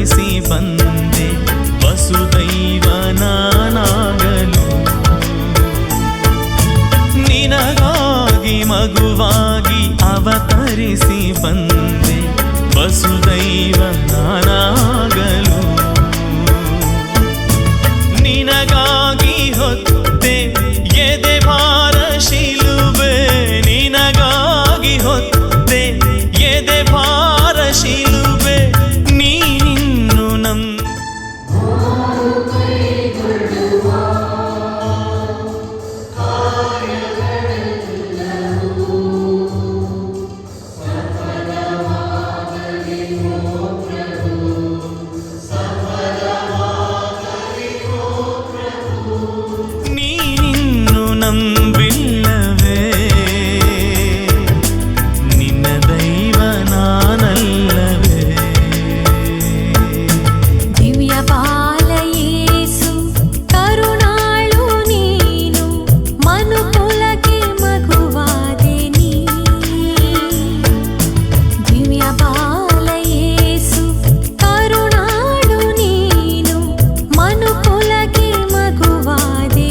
ಅವತರಿಸಿ ಬಂದೆ ವಸುದೈವ ನಾನಾಗಲು. ನಿನಗಾಗಿ ಮಗುವಾಗಿ ಅವತರಿಸಿ ಬಂದೆ ವಸುದೈವ ನಾನಾಗಲು. ನಿನಗಾಗಿ ಹೊತ್ತೆ ಎದೆ ಭಾರ ಶಿಲುಬೆ, ನಿನಗಾಗಿ ಹೊತ್ತೆ ಎದೆ ಭಾರ ಶಿಲುಬೆ, ನೀನಿನ್ನು ನಮ್ಮ ನಂಬಿಲ್ಲವೇ ನಿನ್ನ ದೈವ ನಾನಲ್ಲವೇ. ದಿವ್ಯ ಬಾಲ ಯೇಸು ಕರುಣಾಳು ನೀನು, ಮನುಕುಲಕ್ಕೆ ಮಗುವಾದೆ ನೀ. ದಿವ್ಯ ಬಾಲ ಯೇಸು ಕರುಣಾಳು ನೀನು, ಮನುಕುಲಕ್ಕೆ ಮಗುವಾದೆ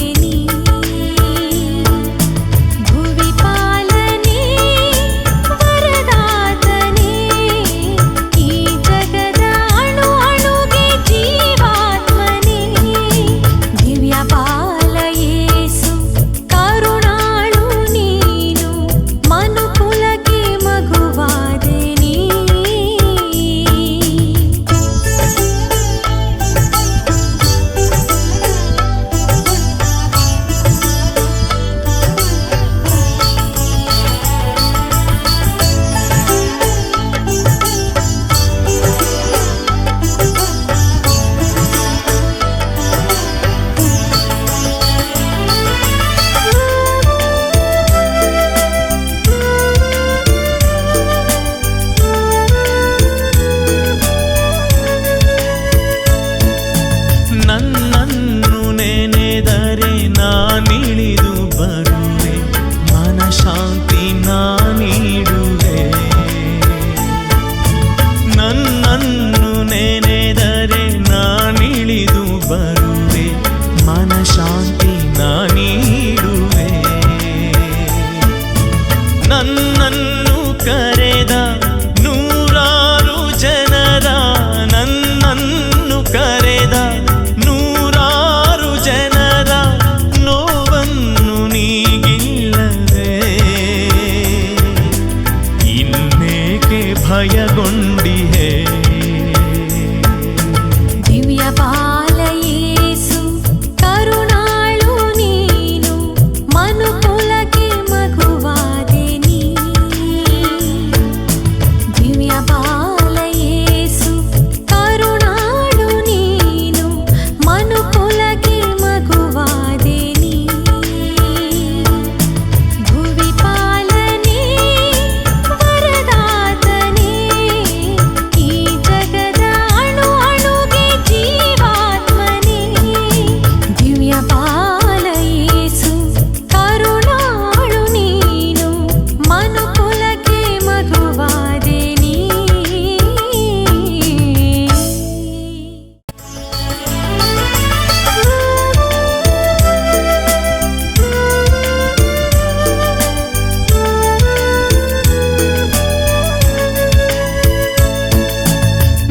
ನೀ. ನನ್ನನ್ನು ನೆನೆದರೆ ನಾನಿಳಿದು ಬರುವೆ, ಮನಶಾಂತಿ ನಾನೀಡುವೆ. ನನ್ನನ್ನು ನೆನೆದರೆ ನಾನಿಳಿದು ಬರುವೆ, ಮನಶಾಂತಿ ನಾನೀಡುವೆ. ನನ್ನನ್ನು ಕರೆದ ನೂರಾರು ಜನರ, ನನ್ನನ್ನು ಕರೆದ ನೂರಾರು ಜನರ ನೋವನ್ನು ನೀಗಿಲ್ಲವೇ. ಇನ್ನೇಕೆ ಭಯಗೊಂಡಿಹೆ. ದಿವ್ಯ ಬಾಲ ಯೇಸು ಕರುಣಾಳು ನೀನು, ಮನುಕುಲಕ್ಕೆ ಮಗುವಾದೆ ನೀ. ದಿವ್ಯ ಬಾಲ ಯೇಸು ಕರುಣಾಳು ನೀನು, ಮನುಕುಲಕ್ಕೆ ಮಗುವಾದೆ ನೀ. ಭುವಿ ಪಾಲನೆ ವರದಾತನೇ, ಈ ಜಗದ ಅಣು ಅಣುಗೆ ಜೀವಾತ್ಮನೇ. ದಿವ್ಯ ಬಾಲ ಯೇಸು ಕರುಣಾಳು ನೀನು, ಮನುಕುಲಕ್ಕೆ ಮಗುವಾದೆ ನೀ.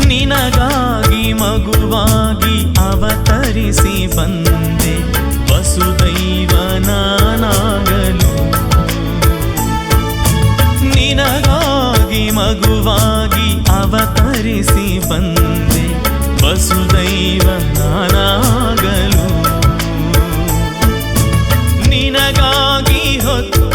ನಿನಗಾಗಿ ಮಗುವಾಗಿ ಅವತರಿಸಿ ಬಂದೆ ವಸುದೈವ ನಾನಾಗಲು. ನಿನಗಾಗಿ ಮಗುವಾಗಿ ಅವತರಿಸಿ ಬಂದೆ ವಸುದೈವ ನಾನಾಗಲು. ನಿನಗಾಗಿ ಹೊತ್ತು